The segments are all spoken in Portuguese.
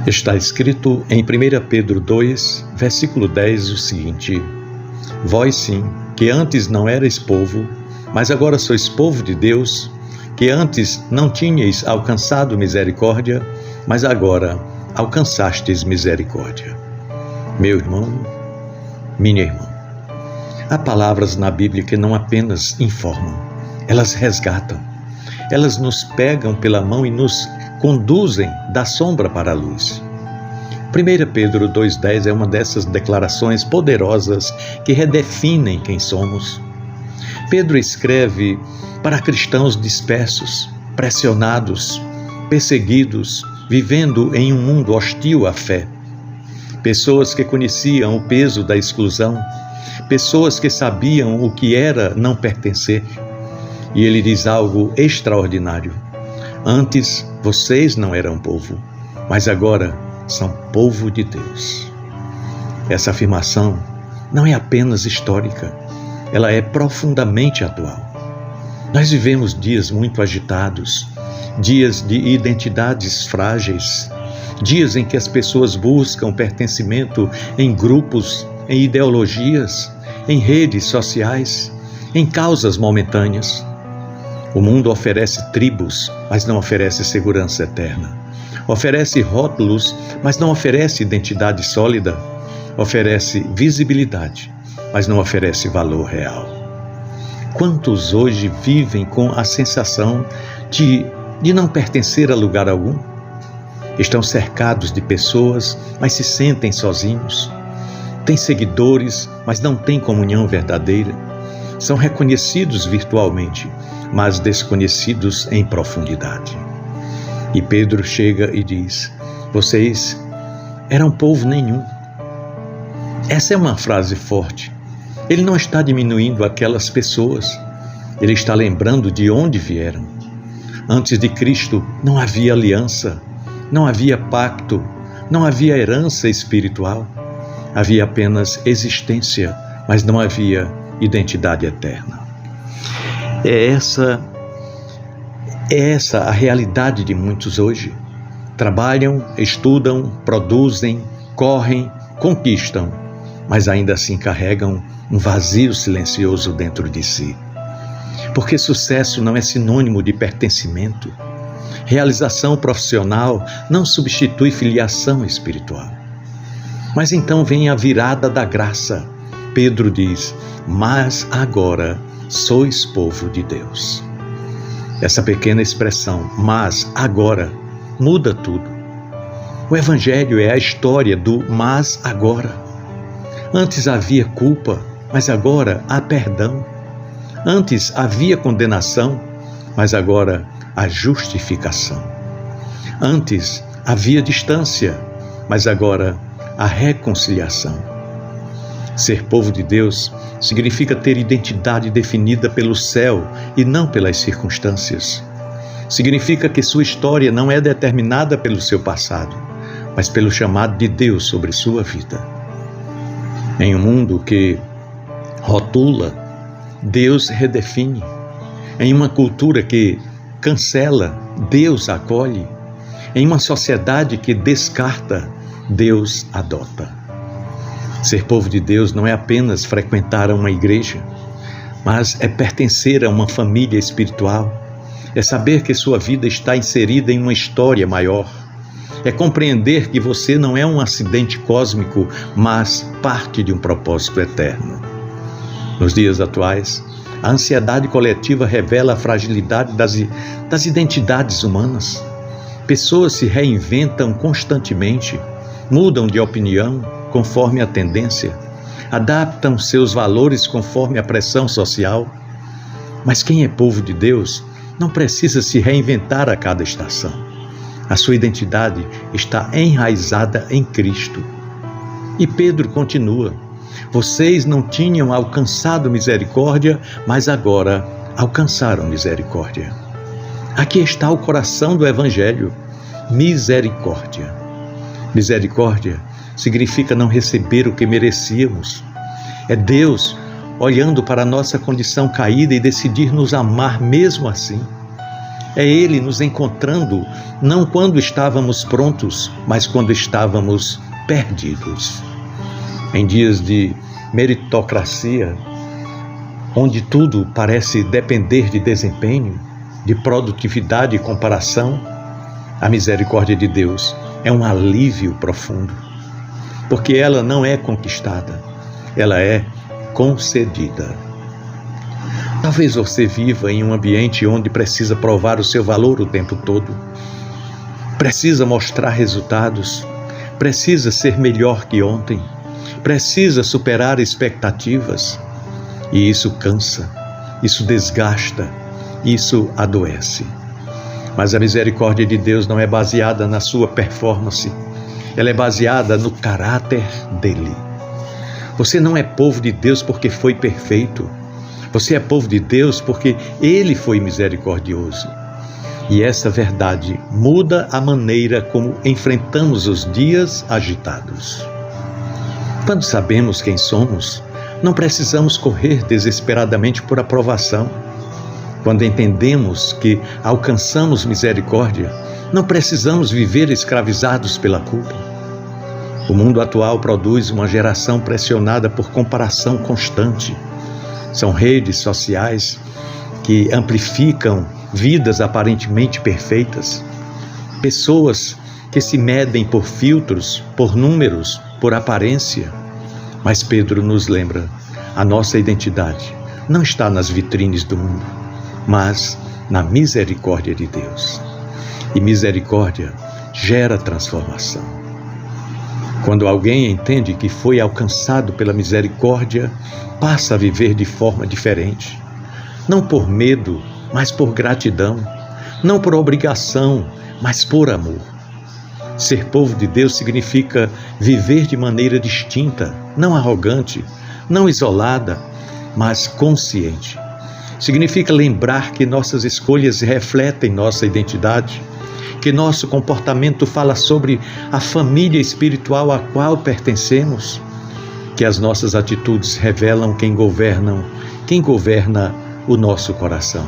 Está escrito em 1 Pedro 2, versículo 10, o seguinte: Vós sim, que antes não erais povo, mas agora sois povo de Deus, que antes não tinhais alcançado misericórdia, mas agora alcançastes misericórdia. Meu irmão, minha irmã, há palavras na Bíblia que não apenas informam, elas resgatam, elas nos pegam pela mão e nos conduzem da sombra para a luz. 1 Pedro 2,10 é uma dessas declarações poderosas que redefinem quem somos. Pedro escreve para cristãos dispersos, pressionados, perseguidos, vivendo em um mundo hostil à fé. Pessoas que conheciam o peso da exclusão, pessoas que sabiam o que era não pertencer. E ele diz algo extraordinário: antes vocês não eram povo, mas agora são povo de Deus. Essa afirmação não é apenas histórica, ela é profundamente atual. Nós vivemos dias muito agitados, dias de identidades frágeis, dias em que as pessoas buscam pertencimento em grupos, em ideologias, em redes sociais, em causas momentâneas. O mundo oferece tribos, mas não oferece segurança eterna. Oferece rótulos, mas não oferece identidade sólida. Oferece visibilidade, mas não oferece valor real. Quantos hoje vivem com a sensação de não pertencer a lugar algum? Estão cercados de pessoas, mas se sentem sozinhos. Têm seguidores, mas não têm comunhão verdadeira. São reconhecidos virtualmente, mas desconhecidos em profundidade. E Pedro chega e diz: vocês eram povo nenhum. Essa é uma frase forte. Ele não está diminuindo aquelas pessoas. Ele está lembrando de onde vieram. Antes de Cristo não havia aliança, não havia pacto, não havia herança espiritual. Havia apenas existência, mas não havia identidade eterna. É essa a realidade de muitos hoje. Trabalham, estudam, produzem, correm, conquistam, mas ainda assim carregam um vazio silencioso dentro de si. Porque sucesso não é sinônimo de pertencimento. Realização profissional não substitui filiação espiritual. Mas então vem a virada da graça. Pedro diz: mas agora sois povo de Deus. Essa pequena expressão, mas agora, muda tudo. O Evangelho é a história do mas agora. Antes havia culpa, mas agora há perdão. Antes havia condenação, mas agora há justificação. Antes havia distância, mas agora há reconciliação. Ser povo de Deus significa ter identidade definida pelo céu e não pelas circunstâncias. Significa que sua história não é determinada pelo seu passado, mas pelo chamado de Deus sobre sua vida. Em um mundo que rotula, Deus redefine. Em uma cultura que cancela, Deus acolhe. Em uma sociedade que descarta, Deus adota. Ser povo de Deus não é apenas frequentar uma igreja, mas é pertencer a uma família espiritual. É saber que sua vida está inserida em uma história maior. É compreender que você não é um acidente cósmico, mas parte de um propósito eterno. Nos dias atuais, a ansiedade coletiva revela a fragilidade das identidades humanas. Pessoas se reinventam constantemente, mudam de opinião conforme a tendência, adaptam seus valores conforme a pressão social. Mas quem é povo de Deus não precisa se reinventar a cada estação. A sua identidade está enraizada em Cristo. E Pedro continua: vocês não tinham alcançado misericórdia, mas agora alcançaram misericórdia. Aqui está o coração do Evangelho: misericórdia. Misericórdia significa não receber o que merecíamos. É Deus olhando para a nossa condição caída e decidir nos amar mesmo assim. É Ele nos encontrando, não quando estávamos prontos, mas quando estávamos perdidos. Em dias de meritocracia, onde tudo parece depender de desempenho, de produtividade e comparação, a misericórdia de Deus é um alívio profundo, porque ela não é conquistada, ela é concedida. Talvez você viva em um ambiente onde precisa provar o seu valor o tempo todo, precisa mostrar resultados, precisa ser melhor que ontem, precisa superar expectativas, e isso cansa, isso desgasta, isso adoece. Mas a misericórdia de Deus não é baseada na sua performance, ela é baseada no caráter dele. Você não é povo de Deus porque foi perfeito, você é povo de Deus porque Ele foi misericordioso. E essa verdade muda a maneira como enfrentamos os dias agitados. Quando sabemos quem somos, não precisamos correr desesperadamente por aprovação. Quando entendemos que alcançamos misericórdia, não precisamos viver escravizados pela culpa. O mundo atual produz uma geração pressionada por comparação constante. São redes sociais que amplificam vidas aparentemente perfeitas, pessoas que se medem por filtros, por números, por aparência. Mas Pedro nos lembra, a nossa identidade não está nas vitrines do mundo, mas na misericórdia de Deus. E misericórdia gera transformação. Quando alguém entende que foi alcançado pela misericórdia, passa a viver de forma diferente. Não por medo, mas por gratidão. Não por obrigação, mas por amor. Ser povo de Deus significa viver de maneira distinta, não arrogante, não isolada, mas consciente. Significa lembrar que nossas escolhas refletem nossa identidade, que nosso comportamento fala sobre a família espiritual a qual pertencemos, que as nossas atitudes revelam quem governa o nosso coração.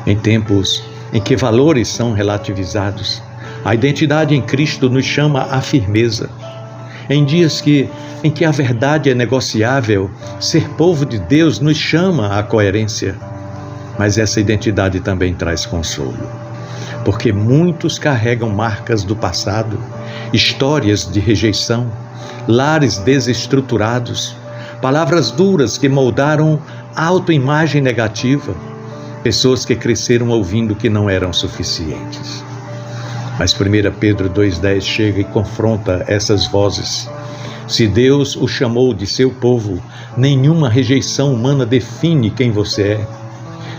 Em tempos em que valores são relativizados, a identidade em Cristo nos chama à firmeza. Em dias em que a verdade é negociável, ser povo de Deus nos chama à coerência. Mas essa identidade também traz consolo, porque muitos carregam marcas do passado, histórias de rejeição, lares desestruturados, palavras duras que moldaram autoimagem negativa, pessoas que cresceram ouvindo que não eram suficientes. Mas 1 Pedro 2,10 chega e confronta essas vozes. Se Deus o chamou de seu povo, nenhuma rejeição humana define quem você é.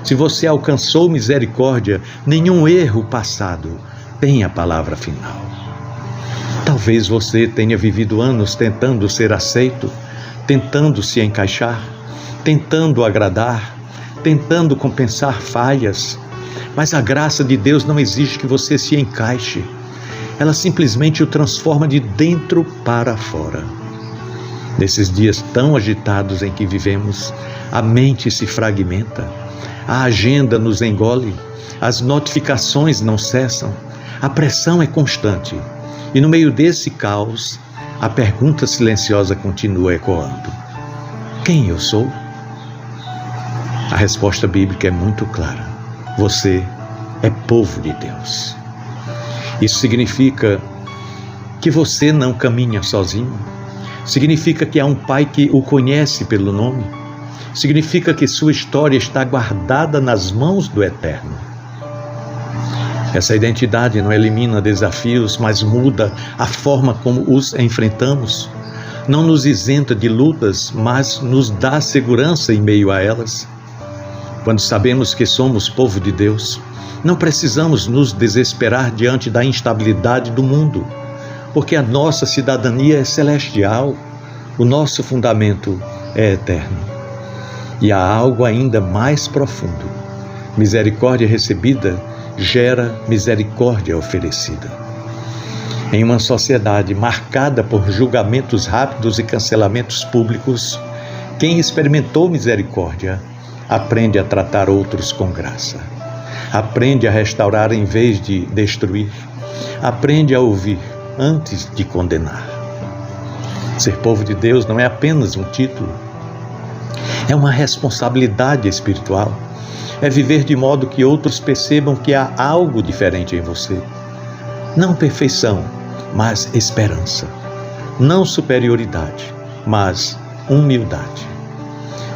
Se você alcançou misericórdia, nenhum erro passado tem a palavra final. Talvez você tenha vivido anos tentando ser aceito, tentando se encaixar, tentando agradar, tentando compensar falhas. Mas a graça de Deus não exige que você se encaixe. Ela simplesmente o transforma de dentro para fora. Nesses dias tão agitados em que vivemos, a mente se fragmenta, a agenda nos engole, as notificações não cessam, a pressão é constante. E no meio desse caos, a pergunta silenciosa continua ecoando: quem eu sou? A resposta bíblica é muito clara. Você é povo de Deus. Isso significa que você não caminha sozinho. Significa que há um Pai que o conhece pelo nome. Significa que sua história está guardada nas mãos do Eterno. Essa identidade não elimina desafios, mas muda a forma como os enfrentamos. Não nos isenta de lutas, mas nos dá segurança em meio a elas. Quando sabemos que somos povo de Deus, não precisamos nos desesperar diante da instabilidade do mundo, porque a nossa cidadania é celestial, o nosso fundamento é eterno. E há algo ainda mais profundo. Misericórdia recebida gera misericórdia oferecida. Em uma sociedade marcada por julgamentos rápidos e cancelamentos públicos, quem experimentou misericórdia aprende a tratar outros com graça. Aprende a restaurar em vez de destruir. Aprende a ouvir antes de condenar. Ser povo de Deus não é apenas um título. É uma responsabilidade espiritual. É viver de modo que outros percebam que há algo diferente em você. Não perfeição, mas esperança. Não superioridade, mas humildade.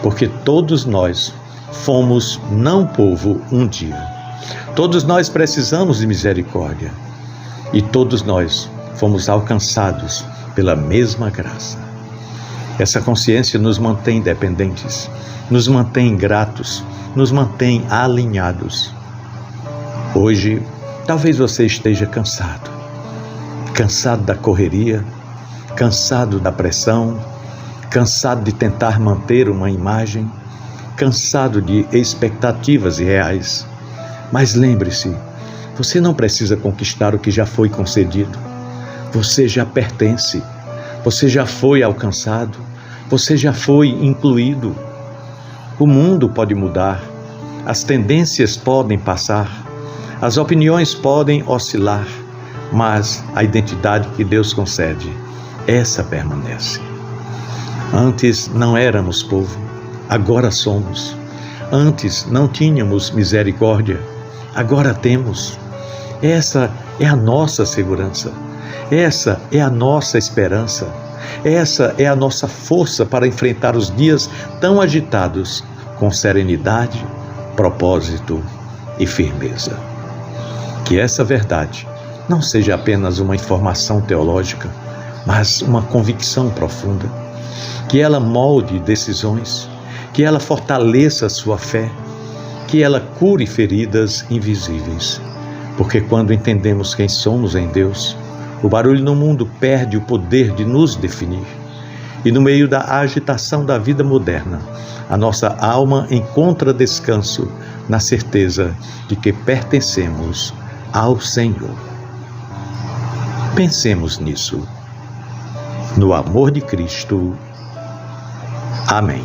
Porque todos nós fomos não povo um dia. Todos nós precisamos de misericórdia. E todos nós fomos alcançados pela mesma graça. Essa consciência nos mantém dependentes, nos mantém gratos, nos mantém alinhados. Hoje, talvez você esteja cansado. Cansado da correria, cansado da pressão, cansado de tentar manter uma imagem, cansado de expectativas irreais. Mas lembre-se, você não precisa conquistar o que já foi concedido. Você já pertence, você já foi alcançado, você já foi incluído. O mundo pode mudar, as tendências podem passar, as opiniões podem oscilar, mas a identidade que Deus concede, essa permanece. Antes não éramos povo, agora somos. Antes não tínhamos misericórdia, agora temos. Essa é a nossa segurança. Essa é a nossa esperança. Essa é a nossa força para enfrentar os dias tão agitados com serenidade, propósito e firmeza. Que essa verdade não seja apenas uma informação teológica, mas uma convicção profunda. Que ela molde decisões, que ela fortaleça a sua fé, que ela cure feridas invisíveis. Porque quando entendemos quem somos em Deus, o barulho no mundo perde o poder de nos definir. E no meio da agitação da vida moderna, a nossa alma encontra descanso na certeza de que pertencemos ao Senhor. Pensemos nisso. No amor de Cristo. Amém.